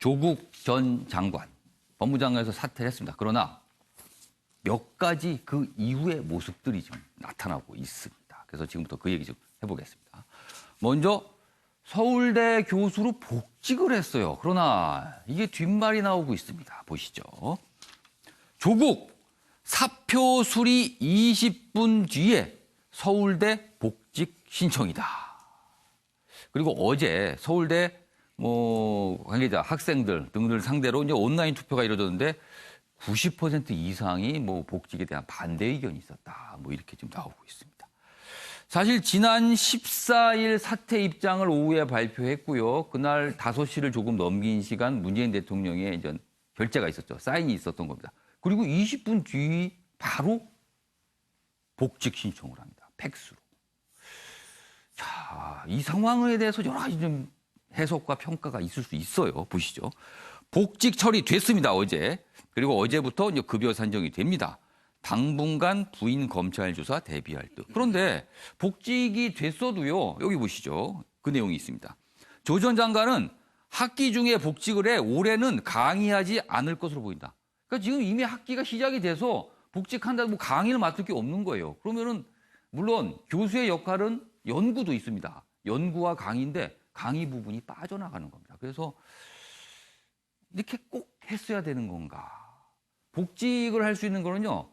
조국 전 장관, 법무장관에서 사퇴를 했습니다. 그러나 몇 가지 그 이후의 모습들이 좀 나타나고 있습니다. 그래서 지금부터 그 얘기 좀 해보겠습니다. 먼저 서울대 교수로 복직을 했어요. 그러나 이게 뒷말이 나오고 있습니다. 보시죠. 조국 사표 수리 20분 뒤에 서울대 복직 신청이다. 그리고 어제 서울대 관계자, 학생들 등들 상대로 이제 온라인 투표가 이루어졌는데 90% 이상이 복직에 대한 반대 의견이 있었다. 이렇게 지금 나오고 있습니다. 사실 지난 14일 사퇴 입장을 오후에 발표했고요. 그날 5시를 조금 넘긴 시간 문재인 대통령의 이제 결재가 있었죠. 사인이 있었던 겁니다. 그리고 20분 뒤 바로 복직 신청을 합니다. 팩스로. 자, 이 상황에 대해서 여러 가지 좀 해석과 평가가 있을 수 있어요. 보시죠. 복직 처리됐습니다. 어제. 그리고 어제부터 이제 급여 산정이 됩니다. 당분간 부인 검찰 조사 대비할 듯. 그런데 복직이 됐어도요. 여기 보시죠. 그 내용이 있습니다. 조 전 장관은 학기 중에 복직을 해 올해는 강의하지 않을 것으로 보인다. 그러니까 지금 이미 학기가 시작이 돼서 복직한다고 강의를 맡을 게 없는 거예요. 그러면은 물론 교수의 역할은 연구도 있습니다. 연구와 강의인데 강의 부분이 빠져나가는 겁니다. 그래서 이렇게 꼭 했어야 되는 건가? 복직을 할 수 있는 거는요.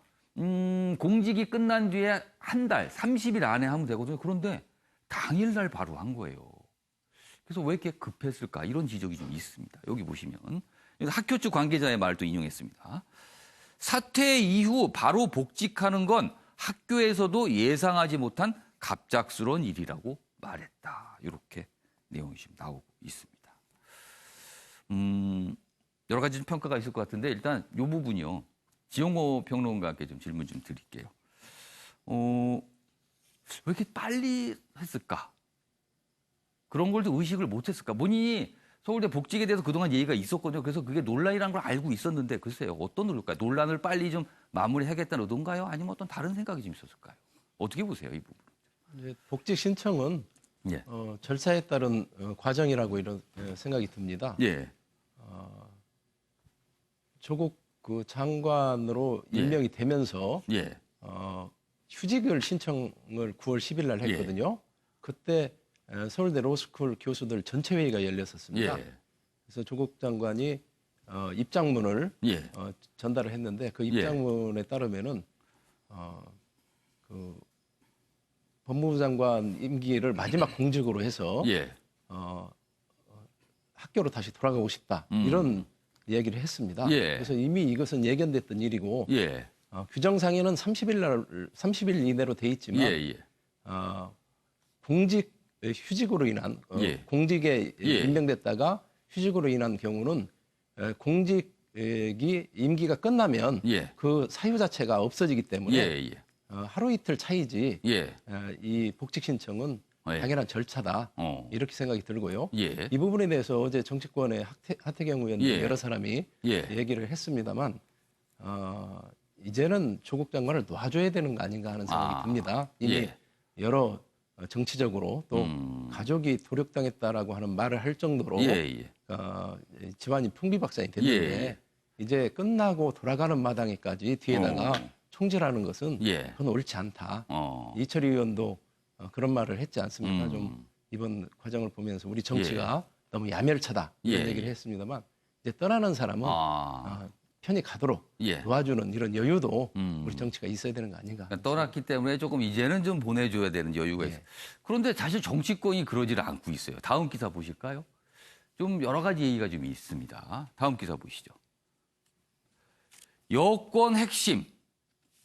공직이 끝난 뒤에 한 달, 30일 안에 하면 되거든요. 그런데 당일날 바로 한 거예요. 그래서 왜 이렇게 급했을까? 이런 지적이 좀 있습니다. 여기 보시면 학교 측 관계자의 말도 인용했습니다. 사퇴 이후 바로 복직하는 건 학교에서도 예상하지 못한 갑작스러운 일이라고 말했다. 이렇게 내용이 지금 나오고 있습니다. 여러 가지 평가가 있을 것 같은데 일단 이 부분이요. 지용호 평론가께 좀 질문 좀 드릴게요. 왜 이렇게 빨리 했을까? 그런 걸 좀 의식을 못 했을까? 본인이 서울대 복직에 대해서 그동안 얘기가 있었거든요. 그래서 그게 논란이라는 걸 알고 있었는데 글쎄요. 어떤 의도일까요? 논란을 빨리 좀 마무리하겠다는 의도인가요? 아니면 어떤 다른 생각이 좀 있었을까요? 어떻게 보세요, 이 부분? 복직 신청은 예. 절차에 따른 과정이라고 이런 생각이 듭니다. 예. 조국 그 장관으로 임명이 되면서 예. 휴직을 신청을 9월 10일 날 했거든요. 그때 서울대 로스쿨 교수들 전체 회의가 열렸었습니다. 예. 그래서 조국 장관이 입장문을 예. 전달을 했는데 그 입장문에 따르면은 그 법무부 장관 임기를 마지막 공직으로 해서 예. 학교로 다시 돌아가고 싶다 이런 얘기를 했습니다. 예. 그래서 이미 이것은 예견됐던 일이고 예. 규정상에는 30일 이내로 돼 있지만 예. 공직 휴직으로 인한 예. 공직에 예. 임명됐다가 휴직으로 인한 경우는 공직이 임기가 끝나면 예. 그 사유 자체가 없어지기 때문에 예. 하루 이틀 차이지 예. 이 복직 신청은 예. 당연한 절차다 이렇게 생각이 들고요. 예. 이 부분에 대해서 어제 정치권의 하태경 의원 등 예. 여러 사람이 예. 얘기를 했습니다만 이제는 조국 장관을 놔줘야 되는 거 아닌가 하는 생각이 듭니다. 이미 예. 여러 정치적으로 또 가족이 도륙당했다라고 하는 말을 할 정도로 예. 집안이 풍비박산이 됐는데 예. 이제 끝나고 돌아가는 마당에까지 뒤에다가 총질하는 것은 예. 그건 옳지 않다. 이철희 의원도 그런 말을 했지 않습니까? 좀 이번 과정을 보면서 우리 정치가 너무 야멸차다 이런 예. 얘기를 했습니다만 이제 떠나는 사람은 편히 가도록 도와주는 이런 여유도 우리 정치가 있어야 되는 거 아닌가. 그러니까 떠났기 때문에 조금 이제는 좀 보내줘야 되는 여유가 있어요. 그런데 사실 정치권이 그러지를 않고 있어요. 다음 기사 보실까요? 좀 여러 가지 얘기가 좀 있습니다. 다음 기사 보시죠. 여권 핵심.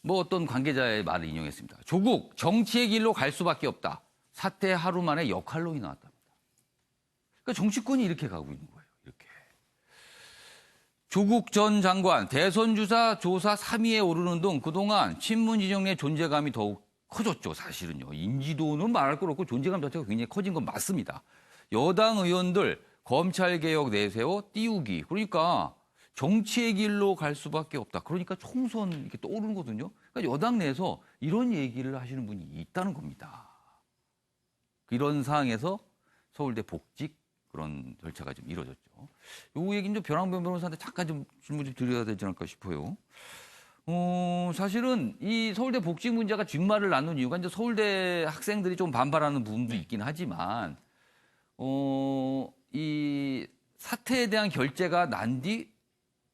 어떤 관계자의 말을 인용했습니다. 조국 정치의 길로 갈 수밖에 없다. 사퇴 하루 만에 역할론이 나왔답니다. 그러니까 정치권이 이렇게 가고 있는 거예요. 이렇게. 조국 전 장관 대선 주자 조사 3위에 오르는 등 그동안 친문진영 내 존재감이 더욱 커졌죠. 사실은요. 인지도는 말할 것 없고 존재감 자체가 굉장히 커진 건 맞습니다. 여당 의원들 검찰개혁 내세워 띄우기. 그러니까 정치의 길로 갈 수밖에 없다. 그러니까 총선 이렇게 떠오르는 거거든요. 그러니까 여당 내에서 이런 얘기를 하시는 분이 있다는 겁니다. 이런 상황에서 서울대 복직 그런 절차가 좀 이루어졌죠. 요 얘기는 좀 변환변 변호사한테 잠깐 좀 질문 좀 드려야 되지 않을까 싶어요. 사실은 이 서울대 복직 문제가 뒷말을 낳는 이유가 이제 서울대 학생들이 좀 반발하는 부분도 있긴 하지만, 이 사태에 대한 결재가 난 뒤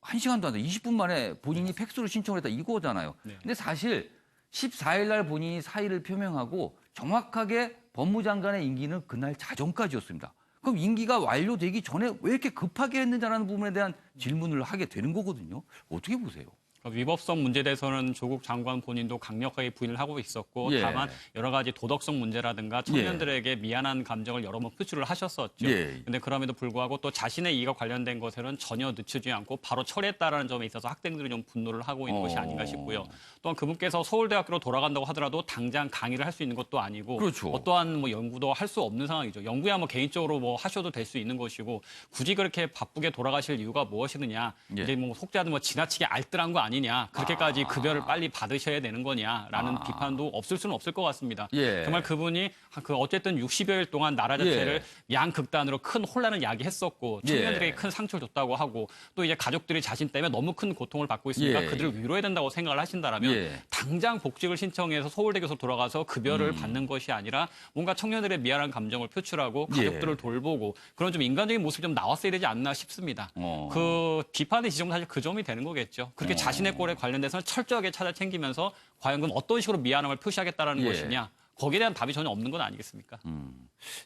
1시간도 안 돼. 20분 만에 본인이 팩스로 신청을 했다 이거잖아요. 근데 사실 14일 날 본인이 사의를 표명하고 정확하게 법무장관의 임기는 그날 자정까지였습니다. 그럼 임기가 완료되기 전에 왜 이렇게 급하게 했느냐라는 부분에 대한 질문을 하게 되는 거거든요. 어떻게 보세요? 위법성 문제에 대해서는 조국 장관 본인도 강력하게 부인을 하고 있었고 예. 다만 여러 가지 도덕성 문제라든가 청년들에게 미안한 감정을 여러 번 표출을 하셨었죠. 그런데 예. 그럼에도 불구하고 또 자신의 이익과 관련된 것에는 전혀 늦추지 않고 바로 처리했다라는 점에 있어서 학생들이 좀 분노를 하고 있는 것이 아닌가 싶고요. 또한 그분께서 서울대학교로 돌아간다고 하더라도 당장 강의를 할 수 있는 것도 아니고 그렇죠. 어떠한 뭐 연구도 할 수 없는 상황이죠. 연구야 뭐 개인적으로 뭐 하셔도 될 수 있는 것이고 굳이 그렇게 바쁘게 돌아가실 이유가 무엇이느냐. 예. 이제 뭐 속자도 뭐 지나치게 알뜰한 거 아니냐. 그렇게까지 급여를 빨리 받으셔야 되는 거냐라는 비판도 없을 수는 없을 것 같습니다. 예. 정말 그분이 어쨌든 60여일 동안 나라 자체를 양극단으로 큰 혼란을 야기했었고 청년들에게 큰 상처를 줬다고 하고 또 이제 가족들이 자신 때문에 너무 큰 고통을 받고 있으니까 그들을 위로해야 된다고 생각을 하신다라면 당장 복직을 신청해서 서울대 교수 돌아가서 급여를 받는 것이 아니라 뭔가 청년들의 미안한 감정을 표출하고 가족들을 돌보고 그런 좀 인간적인 모습이 좀 나왔어야 되지 않나 싶습니다. 그 비판의 지점은 사실 그 점이 되는 거겠죠. 그렇게 자신의 꼴에 관련돼서는 철저하게 찾아 챙기면서 과연 그럼 어떤 식으로 미안함을 표시하겠다라는 것이냐. 거기에 대한 답이 전혀 없는 건 아니겠습니까?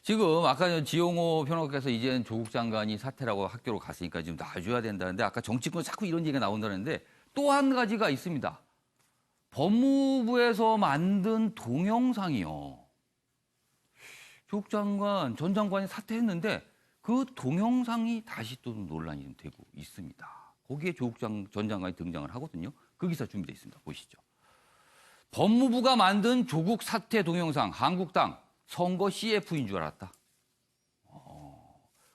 지금 아까 지용호 평론가께서 이제는 조국 장관이 사퇴라고 학교로 갔으니까 지금 놔줘야 된다는데 아까 정치권 자꾸 이런 얘기가 나온다는데 또 한 가지가 있습니다. 법무부에서 만든 동영상이요. 조국 장관, 전 장관이 사퇴했는데 그 동영상이 다시 또 논란이 좀 되고 있습니다. 거기에 조국 전 장관이 등장을 하거든요. 그 기사 준비되어 있습니다. 보시죠. 법무부가 만든 조국 사퇴 동영상, 한국당 선거 CF인 줄 알았다.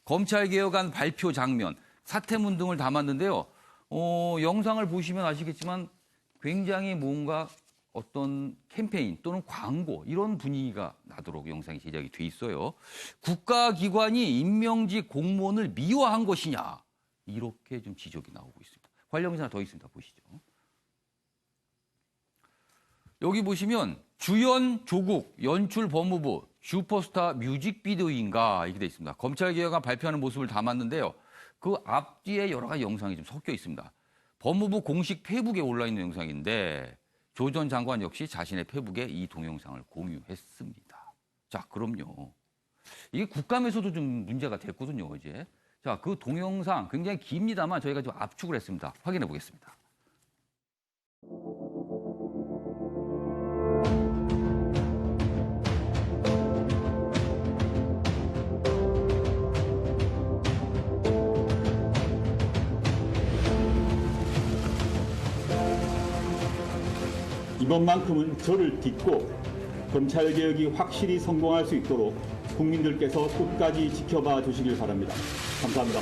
검찰개혁안 발표 장면, 사퇴문 등을 담았는데요. 영상을 보시면 아시겠지만 굉장히 뭔가 어떤 캠페인 또는 광고 이런 분위기가 나도록 영상이 제작이 돼 있어요. 국가기관이 임명직 공무원을 미화한 것이냐 이렇게 좀 지적이 나오고 있습니다. 관련 기사 더 있습니다. 보시죠. 여기 보시면 주연 조국, 연출 법무부, 슈퍼스타 뮤직비디오인가 이렇게 돼 있습니다. 검찰개혁안 발표하는 모습을 담았는데요. 그 앞뒤에 여러 가지 영상이 좀 섞여 있습니다. 법무부 공식 페이북에 올라 있는 영상인데 조 전 장관 역시 자신의 페이북에 이 동영상을 공유했습니다. 자, 그럼요. 이게 국감에서도 좀 문제가 됐거든요, 어제. 자, 그 동영상 굉장히 깁니다만 저희가 좀 압축을 했습니다. 확인해 보겠습니다. 이번만큼은 저를 딛고 검찰개혁이 확실히 성공할 수 있도록 국민들께서 끝까지 지켜봐 주시길 바랍니다. 감사합니다.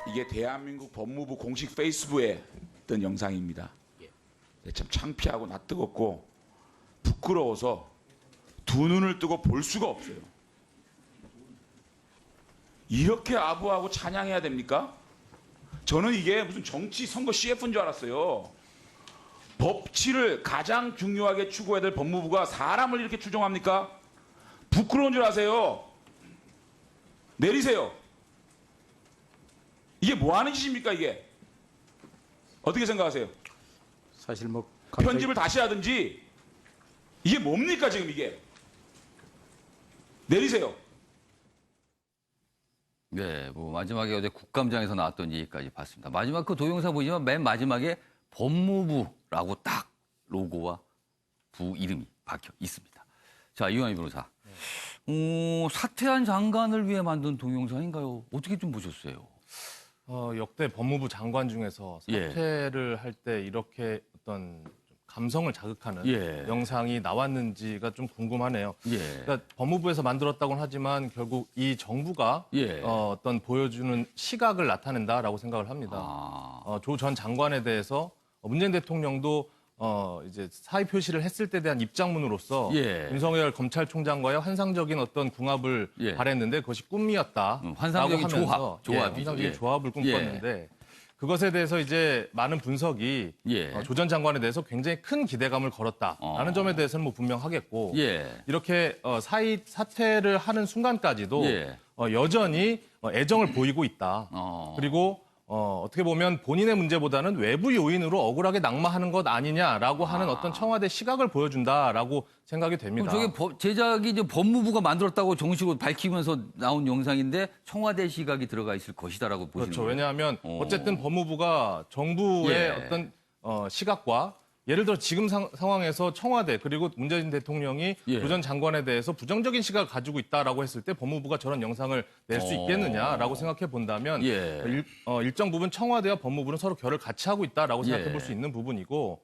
이게 대한민국 법무부 공식 페이스북에 뜬 영상입니다. 참 창피하고 낯뜨겁고 부끄러워서 두 눈을 뜨고 볼 수가 없어요. 이렇게 아부하고 찬양해야 됩니까? 저는 이게 무슨 정치 선거 CF인 줄 알았어요. 법치를 가장 중요하게 추구해야 될 법무부가 사람을 이렇게 추종합니까? 부끄러운 줄 아세요? 내리세요. 이게 뭐 하는 짓입니까, 이게? 어떻게 생각하세요? 사실 뭐 갑자기 편집을 다시 하든지 이게 뭡니까 지금 이게? 내리세요. 네, 뭐 마지막에 어제 국감장에서 나왔던 얘기까지 봤습니다. 마지막 그 동영상 보시면 맨 마지막에 법무부라고 딱 로고와 부 이름이 박혀 있습니다. 자, 이완희 변호사. 사퇴한 장관을 위해 만든 동영상인가요? 어떻게 좀 보셨어요? 역대 법무부 장관 중에서 예. 사퇴를 할 때 이렇게 어떤 좀 감성을 자극하는 예. 영상이 나왔는지가 좀 궁금하네요. 예. 그러니까 법무부에서 만들었다고는 하지만 결국 이 정부가 예. 어떤 보여주는 시각을 나타낸다라고 생각을 합니다. 조 전 장관에 대해서 문재인 대통령도 이제 사의 표시를 했을 때 대한 입장문으로서 예. 윤석열 검찰총장과의 환상적인 어떤 궁합을 예. 바랬는데 그것이 꿈이었다. 환상적인 조합이죠. 환상적인 조합을 꿈꿨는데 그것에 대해서 이제 많은 분석이 예. 조 전 장관에 대해서 굉장히 큰 기대감을 걸었다라는 점에 대해서는 뭐 분명하겠고 예. 이렇게 사퇴를 하는 순간까지도 예. 여전히 애정을 보이고 있다. 그리고 어떻게 보면 본인의 문제보다는 외부 요인으로 억울하게 낙마하는 것 아니냐라고 하는 어떤 청와대 시각을 보여준다라고 생각이 됩니다. 저게 제작이 이제 법무부가 만들었다고 정식으로 밝히면서 나온 영상인데 청와대 시각이 들어가 있을 것이다라고 보시는 그렇죠. 거예요? 왜냐하면 어쨌든 법무부가 정부의 예. 어떤 시각과 예를 들어 지금 상황에서 청와대 그리고 문재인 대통령이 예. 조 전 장관에 대해서 부정적인 시각을 가지고 있다라고 했을 때 법무부가 저런 영상을 낼 수 있겠느냐라고 생각해 본다면 예. 일정 부분 청와대와 법무부는 서로 결을 같이 하고 있다라고 생각해 예. 볼 수 있는 부분이고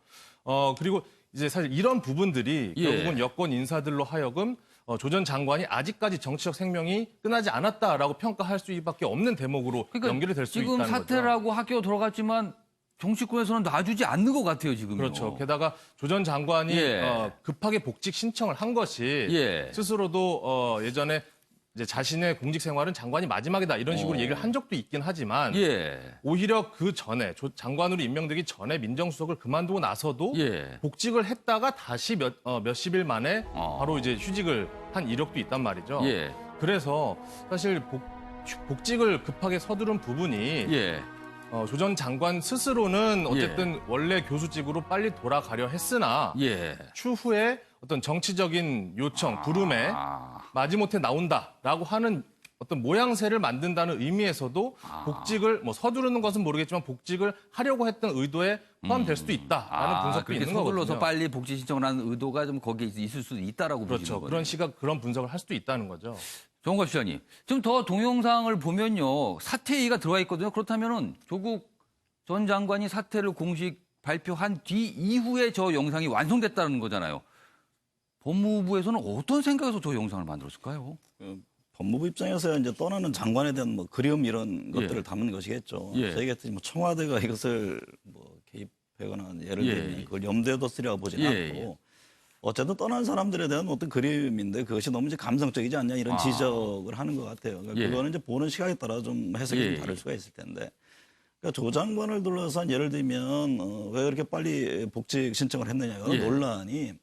그리고 이제 사실 이런 부분들이 예. 결국은 여권 인사들로 하여금 조 전 장관이 아직까지 정치적 생명이 끝나지 않았다라고 평가할 수밖에 없는 대목으로 연결이 될 수 있다는 지금 거죠. 사퇴라고 학교 들어갔지만 정치권에서는 놔주지 않는 것 같아요, 지금. 그렇죠. 게다가 조 전 장관이 예. 급하게 복직 신청을 한 것이 예. 스스로도 예전에 이제 자신의 공직 생활은 장관이 마지막이다 이런 식으로 얘기를 한 적도 있긴 하지만 예. 오히려 그 전에 장관으로 임명되기 전에 민정수석을 그만두고 나서도 예. 복직을 했다가 다시 몇십 일 만에 바로 이제 휴직을 한 이력도 있단 말이죠. 예. 그래서 사실 복직을 급하게 서두른 부분이 예. 조 전 장관 스스로는 어쨌든 원래 교수직으로 빨리 돌아가려 했으나 예. 추후에 어떤 정치적인 요청, 부름에 마지못해 나온다라고 하는 어떤 모양새를 만든다는 의미에서도 복직을 뭐 서두르는 것은 모르겠지만 복직을 하려고 했던 의도에 포함될 수도 있다라는 분석도 그렇게 있는 서둘러서 거거든요. 빨리 복지 신청을 하는 의도가 좀 거기에 있을 수도 있다라고 그렇죠. 보시는 거죠. 그런 분석을 할 수도 있다는 거죠. 정우갑 시장님, 지금 더 동영상을 보면요, 사퇴 얘기가 들어가 있거든요. 그렇다면은 조국 전 장관이 사퇴를 공식 발표한 뒤 이후에 저 영상이 완성됐다는 거잖아요. 법무부에서는 어떤 생각에서 저 영상을 만들었을까요? 법무부 입장에서 이제 떠나는 장관에 대한 뭐 그리움 이런 것들을 담은 것이겠죠. 예. 저희가 뭐 청와대가 이것을 뭐 개입하거나 예를 들면 그걸 염두에 뒀으리라고 보지는 않고 어쨌든 떠난 사람들에 대한 어떤 그림인데 그것이 너무 이제 감성적이지 않냐 이런 지적을 하는 것 같아요. 그러니까 그거는 이제 보는 시각에 따라 좀 해석이 좀 다를 수가 있을 텐데. 그러니까 조 장관을 둘러싼 예를 들면 왜 그렇게 빨리 복직 신청을 했느냐 이런 논란이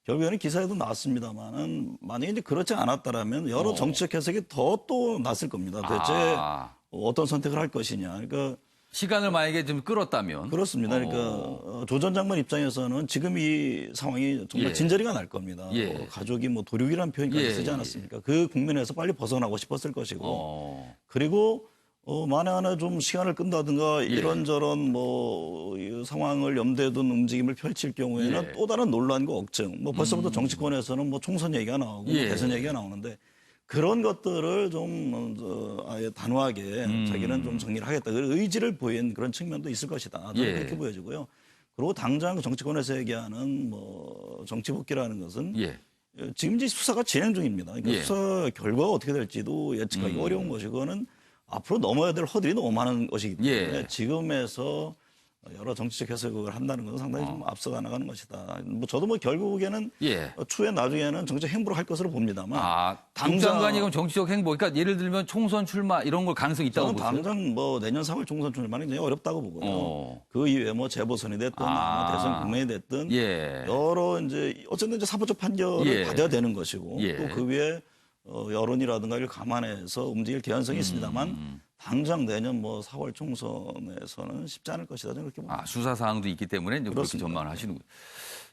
결국에는 기사에도 나왔습니다만은 만약에 이제 그렇지 않았다라면 여러 정치적 해석이 더 또 났을 겁니다. 대체 어떤 선택을 할 것이냐. 그러니까 시간을 만약에 좀 끌었다면. 그렇습니다. 그러니까 조 전 장관 입장에서는 지금 이 상황이 정말 진저리가 날 겁니다. 가족이 뭐 도륙이라는 표현까지 쓰지 않았습니까? 그 국면에서 빨리 벗어나고 싶었을 것이고 그리고 만에 하나 좀 시간을 끈다든가 이런저런 뭐 상황을 염두에 둔 움직임을 펼칠 경우에는 또 다른 논란과 억증. 뭐 벌써부터 정치권에서는 뭐 총선 얘기가 나오고 뭐 대선 얘기가 나오는데 그런 것들을 좀 아예 단호하게 자기는 좀 정리를 하겠다. 그 의지를 보인 그런 측면도 있을 것이다. 저는 그렇게 보여지고요. 그리고 당장 정치권에서 얘기하는 뭐 정치 복귀라는 것은 지금 이제 수사가 진행 중입니다. 그러니까 수사 결과가 어떻게 될지도 예측하기 어려운 것이고 그거는 앞으로 넘어야 될 허들이 너무 많은 것이기 때문에 지금에서 여러 정치적 해석을 한다는 것은 상당히 좀 앞서가 나가는 것이다. 뭐 저도 뭐 결국에는 추후에 나중에는 정치적 행보를 할 것으로 봅니다만 당장간이 그럼 정치적 행보, 그러니까 예를 들면 총선 출마 이런 걸 가능성이 있다고 저는 보세요? 당장 뭐 내년 4월 총선 출마는 굉장히 어렵다고 보고요. 그 이후에 뭐 재보선이 됐든 뭐 대선 국면이 됐든 여러 이제 어쨌든 이제 사법적 판결을 받아야 되는 것이고 또 그 위에 여론이라든가 이를 감안해서 움직일 개연성이 있습니다만 당장 내년 뭐 4월 총선에서는 쉽지 않을 것이다 저는 그렇게 봅니다. 수사 사항도 있기 때문에 이제 그렇게 그렇습니다. 전망을 하시는군요.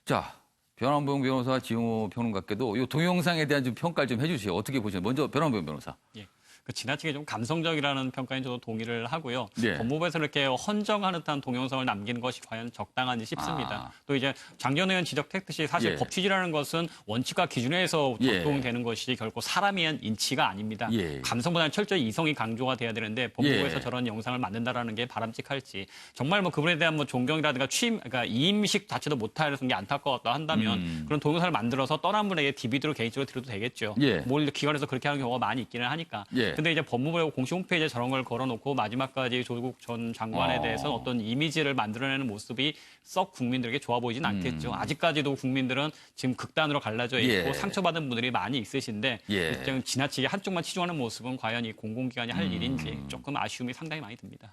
자, 변환봉 변호사, 지용호 평론가께도 이 동영상에 대한 좀 평가를 좀 해주세요. 어떻게 보시나요? 먼저 변환봉 변호사. 예. 그 지나치게 좀 감성적이라는 평가에 저도 동의를 하고요. 네. 법무부에서 이렇게 헌정하는 듯한 동영상을 남기는 것이 과연 적당한지 싶습니다. 또 이제 장전 의원 지적했듯이 사실 예. 법 취지라는 것은 원칙과 기준에 의해서 예. 적용되는 것이지 결코 사람에 의한 인치가 아닙니다. 예. 감성보다는 철저히 이성이 강조가 돼야 되는데 법무부에서 예. 저런 영상을 만든다라는 게 바람직할지 정말 뭐 그분에 대한 뭐 존경이라든가 그러니까 이임식 자체도 못할 게 안타까웠다 한다면 그런 동영상을 만들어서 떠난 분에게 DVD로 개인적으로 드려도 되겠죠. 예. 뭘 기관에서 그렇게 하는 경우가 많이 있기는 하니까. 예. 근데 이제 법무부 공식 홈페이지에 저런 걸 걸어놓고 마지막까지 조국 전 장관에 대해서 어떤 이미지를 만들어내는 모습이 썩 국민들에게 좋아 보이진 않겠죠. 아직까지도 국민들은 지금 극단으로 갈라져 있고 예. 상처받은 분들이 많이 있으신데 예. 좀 지나치게 한쪽만 치중하는 모습은 과연 이 공공기관이 할 일인지 조금 아쉬움이 상당히 많이 듭니다.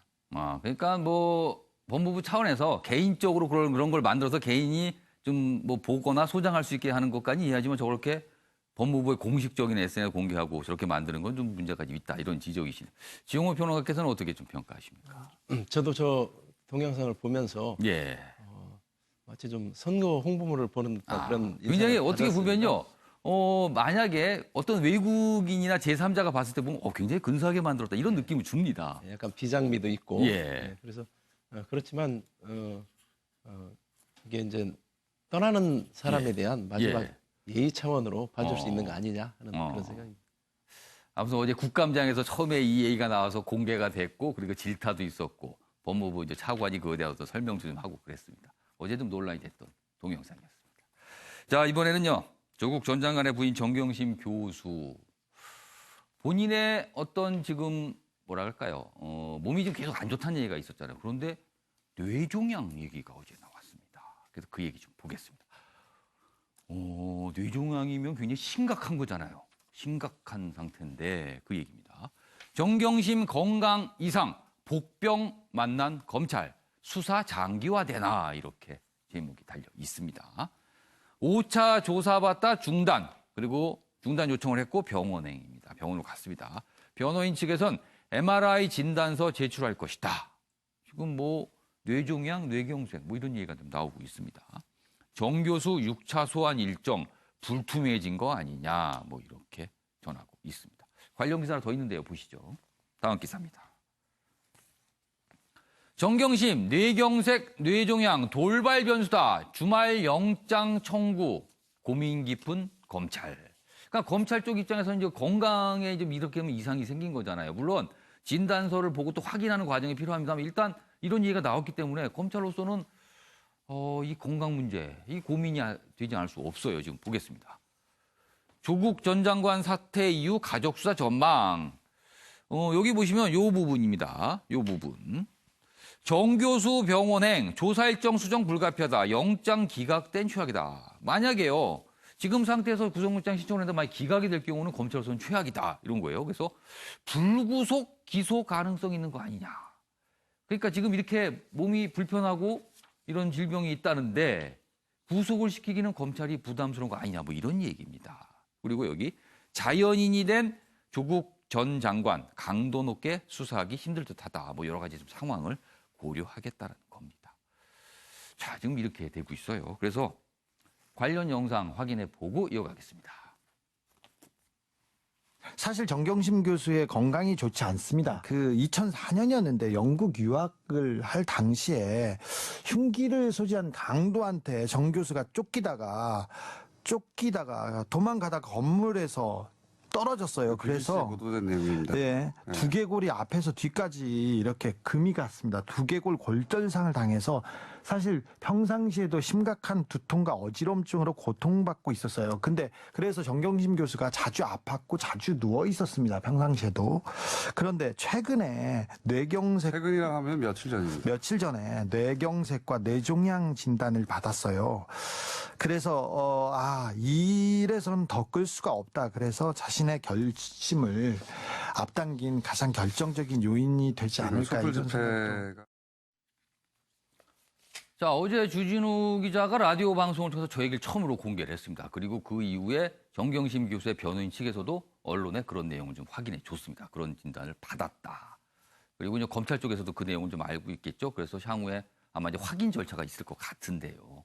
그러니까 뭐 법무부 차원에서 개인적으로 그런 걸 만들어서 개인이 좀 뭐 보거나 소장할 수 있게 하는 것까지 이해하지만 저렇게 법무부의 공식적인 SNS 공개하고 저렇게 만드는 건 좀 문제가 있다 이런 지적이시네요. 지용호 평론가께서는 어떻게 좀 평가하십니까? 저도 저 동영상을 보면서 예. 마치 좀 선거 홍보물을 보는 듯한 그런 굉장히 인상을 어떻게 받았습니다. 보면요. 만약에 어떤 외국인이나 제3자가 봤을 때 보면 굉장히 근사하게 만들었다 이런 느낌을 줍니다. 약간 비장미도 있고. 예. 그래서 그렇지만 이게 이제 떠나는 사람에 예. 대한 마지막 예. 예의 차원으로 봐줄 수 있는 거 아니냐 하는 어. 그런 생각입니다. 아무튼 어제 국감장에서 처음에 이 얘기가 나와서 공개가 됐고 그리고 질타도 있었고 법무부 이제 차관이 그거에 대해서 설명도 좀 하고 그랬습니다. 어제 좀 논란이 됐던 동영상이었습니다. 자, 이번에는요. 조국 전 장관의 부인 정경심 교수 본인의 어떤 지금 뭐라 할까요? 몸이 좀 계속 안 좋다는 얘기가 있었잖아요. 그런데 뇌종양 얘기가 어제 나왔습니다. 그래서 그 얘기 좀 보겠습니다. 뇌종양이면 굉장히 심각한 거잖아요. 심각한 상태인데 그 얘기입니다. 정경심 건강 이상 복병 만난 검찰 수사 장기화되나 이렇게 제목이 달려 있습니다. 5차 조사받다 중단 그리고 중단 요청을 했고 병원행입니다. 병원으로 갔습니다. 변호인 측에선 MRI 진단서 제출할 것이다. 지금 뭐 뇌종양, 뇌경색 뭐 이런 얘기가 좀 나오고 있습니다. 정 교수 6차 소환 일정 불투명해진 거 아니냐 뭐 이렇게 전하고 있습니다. 관련 기사 하나 더 있는데요. 보시죠. 다음 기사입니다. 정경심, 뇌경색, 뇌종양, 돌발 변수다. 주말 영장 청구, 고민 깊은 검찰. 그러니까 검찰 쪽 입장에서는 이제 건강에 좀 이렇게 하면 이상이 생긴 거잖아요. 물론 진단서를 보고 또 확인하는 과정이 필요합니다만 일단 이런 얘기가 나왔기 때문에 검찰로서는 이 건강 문제, 이 고민이 되지 않을 수 없어요. 지금 보겠습니다. 조국 전 장관 사태 이후 가족 수사 전망. 여기 보시면 이 부분입니다. 이 부분. 정 교수 병원행 조사 일정 수정 불가피하다. 영장 기각된 최악이다. 만약에요. 지금 상태에서 구속영장 신청을 했는데 만약 기각이 될 경우는 검찰로서는 최악이다. 이런 거예요. 그래서 불구속 기소 가능성이 있는 거 아니냐. 그러니까 지금 이렇게 몸이 불편하고 이런 질병이 있다는데 구속을 시키기는 검찰이 부담스러운 거 아니냐. 뭐 이런 얘기입니다. 그리고 여기 자연인이 된 조국 전 장관 강도 높게 수사하기 힘들 듯하다. 뭐 여러 가지 좀 상황을 고려하겠다는 겁니다. 자, 지금 이렇게 되고 있어요. 그래서 관련 영상 확인해 보고 이어가겠습니다. 사실 정경심 교수의 건강이 좋지 않습니다. 그 2004년이었는데 영국 유학을 할 당시에 흉기를 소지한 강도한테 정 교수가 쫓기다가 도망가다가 건물에서 떨어졌어요. 그래서 보도된 내용입니다. 네, 두개골이 앞에서 뒤까지 이렇게 금이 갔습니다. 두개골 골절상을 당해서 사실 평상시에도 심각한 두통과 어지럼증으로 고통받고 있었어요. 근데 그래서 정경심 교수가 자주 아팠고 자주 누워 있었습니다. 평상시에도. 그런데 최근에 최근이라 하면 며칠 전입니다. 며칠 전에 뇌경색과 뇌종양 진단을 받았어요. 그래서 이래서는 더 끌 수가 없다. 그래서 자신의 결심을 앞당긴 가장 결정적인 요인이 되지 않을까 이런 생각도. 자, 어제 주진우 기자가 라디오 방송을 통해서 저 얘기를 처음으로 공개를 했습니다. 그리고 그 이후에 정경심 교수의 변호인 측에서도 언론에 그런 내용을 좀 확인해 줬습니다. 그런 진단을 받았다. 그리고 이제 검찰 쪽에서도 그 내용을 좀 알고 있겠죠. 그래서 향후에 아마 이제 확인 절차가 있을 것 같은데요.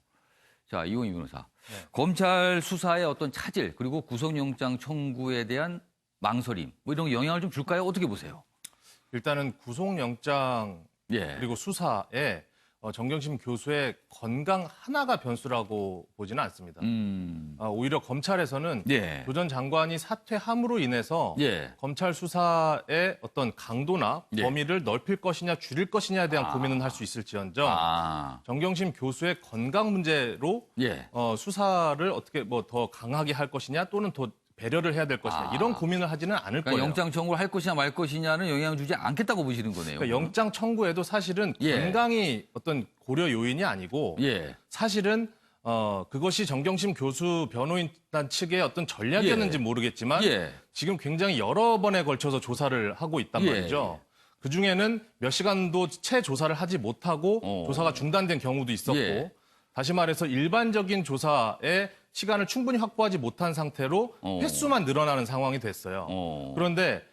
자, 이용희 변호사. 검찰 수사의 어떤 차질, 그리고 구속영장 청구에 대한 망설임, 뭐 이런 영향을 좀 줄까요? 어떻게 보세요? 일단은 구속영장 그리고 수사에 정경심 교수의 건강 하나가 변수라고 보지는 않습니다. 오히려 검찰에서는 조 전 장관이 사퇴함으로 인해서 검찰 수사의 어떤 강도나 범위를 넓힐 것이냐 줄일 것이냐에 대한 고민은 할 수 있을지언정 정경심 교수의 건강 문제로 수사를 어떻게 뭐 더 강하게 할 것이냐 또는 더 배려를 해야 될 것이냐 이런 고민을 하지는 않을 그러니까 거예요. 영장 청구를 할 것이냐 말 것이냐는 영향을 주지 않겠다고 보시는 거네요. 그러니까 영장 청구에도 사실은 건강이 어떤 고려 요인이 아니고 사실은 그것이 정경심 교수 변호인단 측의 어떤 전략이었는지 모르겠지만 지금 굉장히 여러 번에 걸쳐서 조사를 하고 있단 말이죠. 그중에는 몇 시간도 채 조사를 하지 못하고 조사가 중단된 경우도 있었고 다시 말해서 일반적인 조사에 시간을 충분히 확보하지 못한 상태로 횟수만 늘어나는 상황이 됐어요. 그런데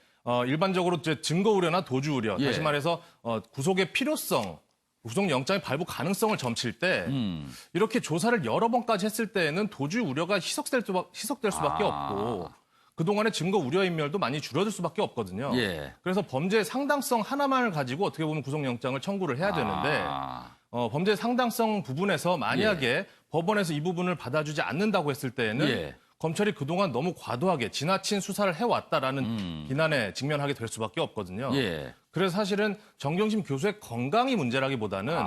일반적으로 이제 증거 우려나 도주 우려, 다시 말해서 구속의 필요성, 구속영장의 발부 가능성을 점칠 때 이렇게 조사를 여러 번까지 했을 때에는 도주 우려가 희석될 수밖에 없고 그동안의 증거 우려 인멸도 많이 줄어들 수밖에 없거든요. 그래서 범죄의 상당성 하나만을 가지고 어떻게 보면 구속영장을 청구를 해야 되는데 범죄의 상당성 부분에서 만약에 법원에서 이 부분을 받아주지 않는다고 했을 때에는 검찰이 그동안 너무 과도하게 지나친 수사를 해왔다라는 비난에 직면하게 될 수밖에 없거든요. 그래서 사실은 정경심 교수의 건강이 문제라기보다는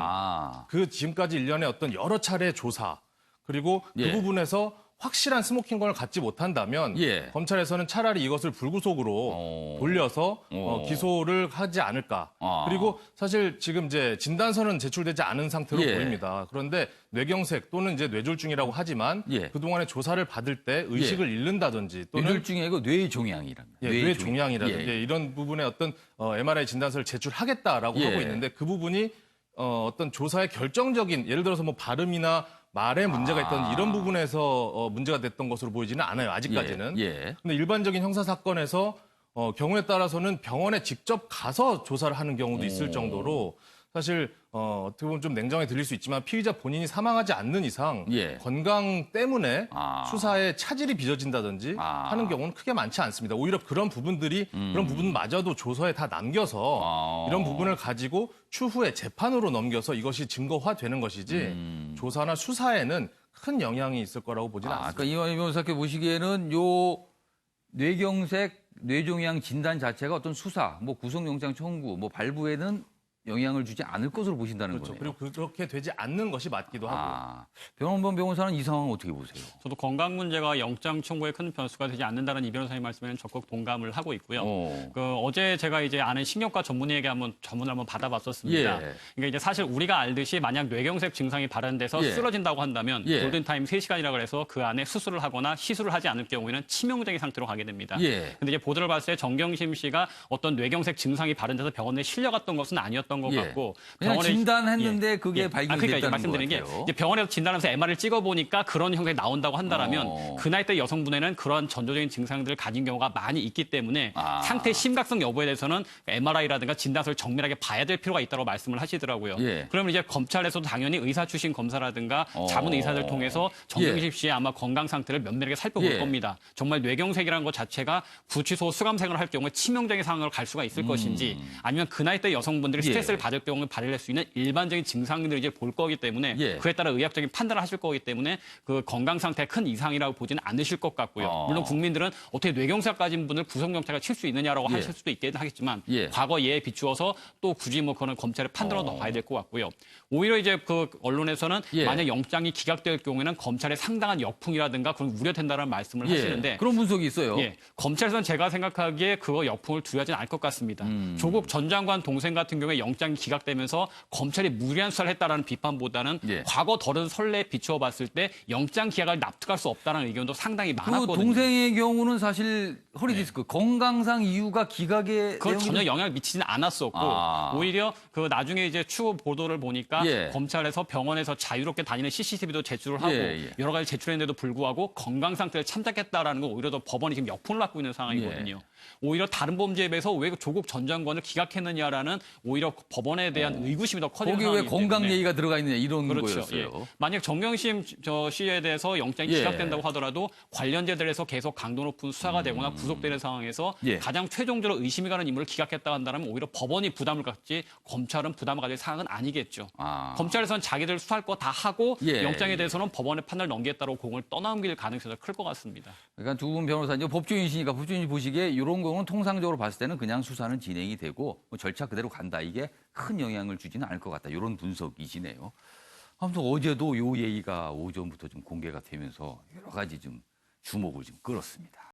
그 지금까지 일련의 어떤 여러 차례 조사 그리고 그 부분에서 확실한 스모킹건을 갖지 못한다면 검찰에서는 차라리 이것을 불구속으로 돌려서 기소를 하지 않을까. 그리고 사실 지금 이제 진단서는 제출되지 않은 상태로 보입니다. 그런데 뇌경색 또는 이제 뇌졸중이라고 하지만 그동안에 조사를 받을 때 의식을 잃는다든지 또는 뇌졸중이 아니고 뇌종양이랍니다. 뇌종양이라든지 이런 부분에 어떤 MRI 진단서를 제출하겠다라고 하고 있는데 그 부분이 어떤 조사의 결정적인 예를 들어서 뭐 발음이나 말에 문제가 있던 이런 부분에서 문제가 됐던 것으로 보이지는 않아요. 아직까지는. 근데 일반적인 형사 사건에서 경우에 따라서는 병원에 직접 가서 조사를 하는 경우도 있을 정도로 사실 어떻게 보면 좀 냉정하게 들릴 수 있지만 피의자 본인이 사망하지 않는 이상 건강 때문에 수사에 차질이 빚어진다든지 하는 경우는 크게 많지 않습니다. 오히려 그런 부분들이 그런 부분마저도 조서에 다 남겨서 이런 부분을 가지고 추후에 재판으로 넘겨서 이것이 증거화되는 것이지 조사나 수사에는 큰 영향이 있을 거라고 보지는 않습니다. 그러니까 이완희 변호사께 보시기에는 요 뇌경색, 뇌종양 진단 자체가 어떤 수사, 뭐 구속영장 청구, 뭐 발부에는 영향을 주지 않을 것으로 보신다는 거네요. 그리고 그렇게 되지 않는 것이 맞기도 하고. 변원범 변호사는 이 상황 어떻게 보세요? 저도 건강 문제가 영장 청구에 큰 변수가 되지 않는다는 이 변호사님 말씀에는 적극 동감을 하고 있고요. 어제 제가 이제 아는 신경과 전문의에게 전문을 한번 받아봤었습니다. 그러니까 이제 사실 우리가 알듯이 만약 뇌경색 증상이 발현돼서 쓰러진다고 한다면 골든타임 3시간이라고 해서 그 안에 수술을 하거나 시술을 하지 않을 경우에는 치명적인 상태로 가게 됩니다. 근데 이제 보도를 봤을 때 정경심 씨가 어떤 뇌경색 증상이 발현돼서 병원에 실려갔던 것은 아니었던 것 같고 병원에 진단했는데 그게 발견됐다는 그러니까 말씀드리는 게 이제 병원에서 진단하면서 MR을 찍어보니까 그런 형상이 나온다고 한다면 그 나이 때 여성분에는 그런 전조적인 증상들을 가진 경우가 많이 있기 때문에 상태의 심각성 여부에 대해서는 MRI라든가 진단서를 정밀하게 봐야 될 필요가 있다고 말씀을 하시더라고요. 그러면 이제 검찰에서도 당연히 의사 출신 검사라든가 자문 의사들 통해서 정경심 씨의 아마 건강 상태를 면밀하게 살펴볼 겁니다. 정말 뇌경색이라는 것 자체가 구치소 수감생활을 할 경우에 치명적인 상황으로 갈 수가 있을 것인지 아니면 그 나이 때 여성분들이 스트레스를 받을 경우에 발휘할 수 있는 일반적인 증상들을 이제 볼 거기 때문에 그에 따라 의학적인 판단을 하실 거기 때문에 그 건강 상태에 큰 이상이라고 보지는 않으실 것 같고요. 물론 국민들은 어떻게 뇌경색 가진 분을 구속영장을 칠 수 있느냐라고 하실 수도 있긴 하겠지만 과거 예에 비추어서 또 굳이 뭐 그런 검찰의 판단으로 넣어야 될 것 같고요. 오히려 이제 그 언론에서는 만약 영장이 기각될 경우에는 검찰에 상당한 역풍이라든가 그런 우려된다는 말씀을 하시는데 그런 분석이 있어요. 검찰에서는 제가 생각하기에 그거 역풍을 두려워하지는 않을 것 같습니다. 조국 전 장관 동생 같은 경우에 영장이 기각되면서 검찰이 무리한 수사를 했다라는 비판보다는 예. 과거 다른 선례에 비추어 봤을 때 영장 기각을 납득할 수 없다는 의견도 상당히 그 많았거든요. 동생의 경우는 사실 허리디스크 건강상 이유가 기각의 그걸 내용이 전혀 영향을 미치지는 않았었고 오히려 그 나중에 이제 추후 보도를 보니까 예. 검찰에서 병원에서 자유롭게 다니는 CCTV도 제출을 하고 예. 여러 가지 제출했는데도 불구하고 건강 상태를 참작했다라는 건 오히려 더 법원이 지금 역풍을 맞고 있는 상황이거든요. 예. 오히려 다른 범죄에 비해서 왜 조국 전 장관을 기각했느냐라는 오히려 법원에 대한 의구심이 더 커지는 거기 왜 상황이기 건강 때문에. 얘기가 들어가 있느냐 이런 그렇죠. 거였어요. 예. 만약 정경심 씨에 대해서 영장이 예. 기각된다고 하더라도 관련자들에서 계속 강도 높은 수사가 되거나 구속되는 상황에서 예. 가장 최종적으로 의심이 가는 인물을 기각했다 한다면 오히려 법원이 부담을 갖지 검찰은 부담을 가질 사항은 아니겠죠. 검찰에서는 자기들 수사할 거 다 하고 예. 영장에 대해서는 법원의 판단을 넘기겠다고 공을 떠넘길 가능성이 더 클 것 같습니다. 그러니까 두 분 변호사님 법조인이시니까 법조인이 보시기에 이런 경우는 통상적으로 봤을 때는 그냥 수사는 진행이 되고 뭐 절차 그대로 간다. 이게 큰 영향을 주지는 않을 것 같다. 이런 분석이시네요. 아무튼 어제도 요 얘기가 오전부터 좀 공개가 되면서 여러 가지 좀 주목을 좀 끌었습니다.